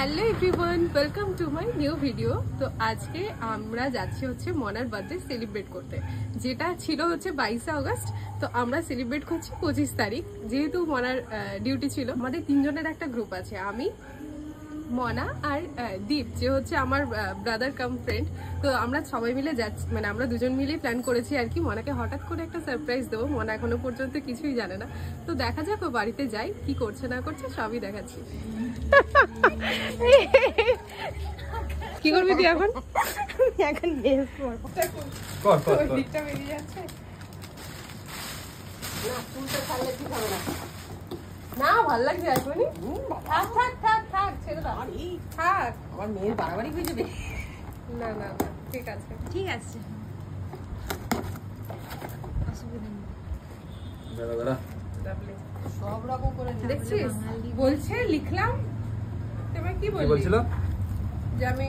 Hello everyone, welcome to my new video. তো আজকে আমরা যাচ্ছি হচ্ছে মনার বার্থডে সেলিব্রেট করতে, যেটা ছিল হচ্ছে 22 আগস্ট। তো আমরা সেলিব্রেট করছি 25 তারিখ, যেহেতু মনার ডিউটি ছিল। আমাদের তিনজনের একটা গ্রুপ আছে, আমি, মনা আর দীপ, যে হচ্ছে আমার ব্রাদার কাম ফ্রেন্ড। তো আমরা সবাই মিলে যাচ্ছি, মানে আমরা দুজন মিলেই প্ল্যান করেছি আর কি। মনাকে হঠাৎ করে একটা সারপ্রাইজ দেবো, মনা এখনো পর্যন্ত কিছুই জানে না। তো দেখা যাক ও বাড়িতে যাই, কি করছে না করছে সবই দেখাচ্ছি। কি করবি তুই এখন? এখন দিকটা বেরিয়ে যাচ্ছে না, ভাল লাগছে এখনই। থাক থাক থাক থাক, ছেড়ে দাও, থাক। আমার মেয়ের বাড়াবাড়ি হয়ে যাবে। না না না, ঠিক আছে ঠিক আছে, অসুবিধা নেই। সব রকম করে দেখছিস, বলছে লিখলাম। তুমি কি বলছিল? যে আমি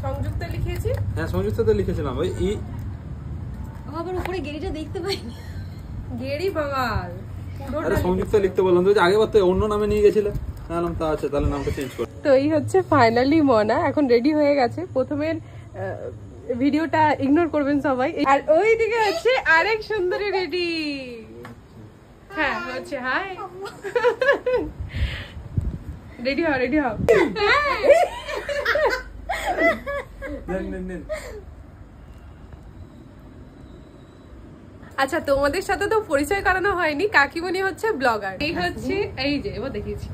সংযুক্ত লিখেছি। হ্যাঁ, সংযুক্ততে লিখেছিলাম। ওই ই আবার উপরে গেড়িটা দেখতে পাই, গেড়ি বাঙাল। আরে সংযুক্ত লিখতে বললাম তো, আগেবার তো অন্য নামে নিয়ে গেছিলে। নাম তা আছে, তাহলে নামটা চেঞ্জ কর। তো এই হচ্ছে ফাইনালি মনা এখন রেডি হয়ে গেছে। প্রথমের ভিডিওটা ইগনোর করবেন সবাই। আর ওইদিকে হচ্ছে আরেক সুন্দরী রেডি। হ্যাঁ হচ্ছে, হাই, রেডি হও রেডি হও। আচ্ছা, তোমাদের সাথে তো পরিচয় করানো হয়নি। কাকিমণি হচ্ছে ব্লগার। এই হচ্ছে, এই যে এবার দেখিয়েছি,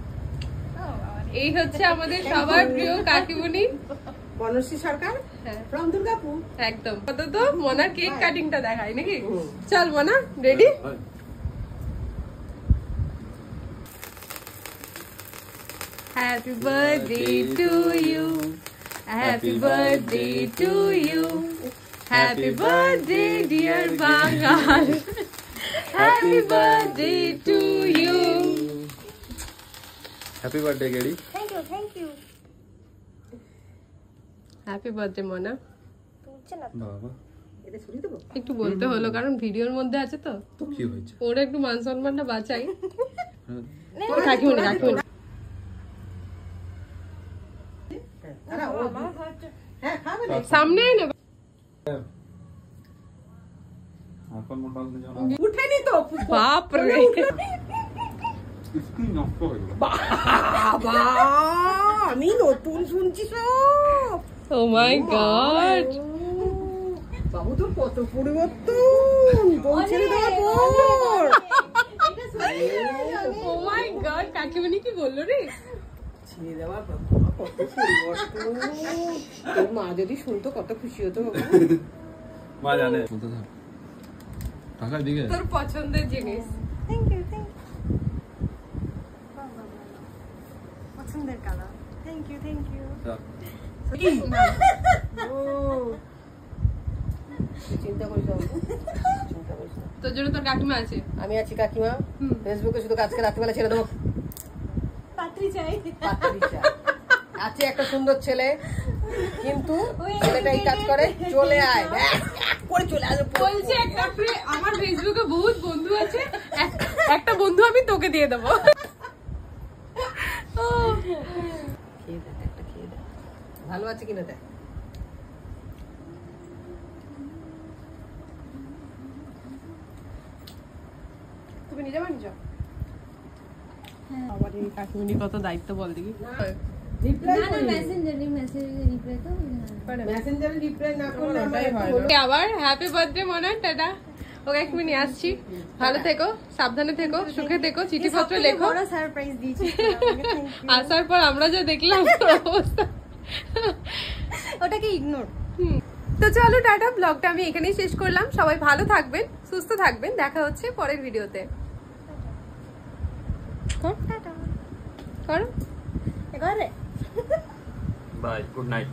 এই হচ্ছে আমাদের সবার প্রিয় কাকিমণি বনশ্রী সরকার ফ্রম দুর্গাপুর। একদম। কত মনার কেক কাটিংটা দেখাই নাকি? চল Mona, ready? Happy birthday to you, happy birthday to you, happy birthday dear বাঙাল, happy birthday to you. Happy birthday গেড়ি। Thank you thank you. Happy birthday Mona. বাবা, এটা ছুরি দেবো? একটু বলতে হলো, কারণ ভিডিওর মধ্যে আছে তো। তো কি হয়েছে? ওরা একটু মান সম্মানটা বাঁচাই। কাকিমণি কাকিমণি হ্যাঁ, খাবে না? সামনে আয় না। এখন মোটা হতে যাও না। উঠেনি তো। বাপ রে, স্ক্রিন নষ্ট হয়ে গেল। বাবা, আমি নতুন শুনছি সব। ও মাই গড, বাবু তো কত পরিবর্তন পৌঁছে দেওয়ার পর। ও মাই গড, কাকিমণি কি বললো রে? ছেড়ে দেওয়ার পর কত পরিবর্তন। তোর মা যদি শুনতো কত খুশি হতো। মা জানে। বলতে থাক। টাকা দিকে। তোর পছন্দের জিনিস। Thank you thank you. পছন্দের colour. Thank you thank you. চিন্তা করিস না, চিন্তা করিস না। তোর জন্য তোর কাকিমা আছে। আমি আছি কাকিমা। ফেসবুকে শুধু আজকে রাত্রিবেলা ছেড়ে দেবো। পাত্রী চাই। পাত্রী চাই। আছে একটা সুন্দর ছেলে, কিন্তু ছেলেটা এই কাজ করে। চলে আয়, পরে চলে আসবে। বলছে আমার ফেসবুকে বহুত বন্ধু আছে, একটা বন্ধু আমি তোকে দিয়ে দেবো। খেয়ে দেখ, একটা খেয়ে দেখ, ভালো আছে কিনা দেখ। তুমি নিজে বানিয়েছো? আবার এই কাকিমণি কত দায়িত্ব বল দেখি। রিপ্লাই না না, মেসেঞ্জারে রিপ্লাই তো না। মেসেঞ্জারে রিপ্লাই না করলে আমার আবার হ্যাপি বার্থডে মনা, টাটা। ওকে এক মিনিট আসছি, ভালো থেকো, সাবধানে থেকো, সুখে থেকো, চিঠিপত্র লেখো। বড় সারপ্রাইজ দিয়েছি আসার পর আমরা যা দেখলাম অবস্থা, ওটাকে ইগনোর। তো চলো টাটা, ব্লগটা আমি এখানেই শেষ করলাম। সবাই ভালো থাকবেন, সুস্থ থাকবেন, দেখা হচ্ছে পরের ভিডিওতে। টাটা। করো এবারে বাই, গুড নাইট।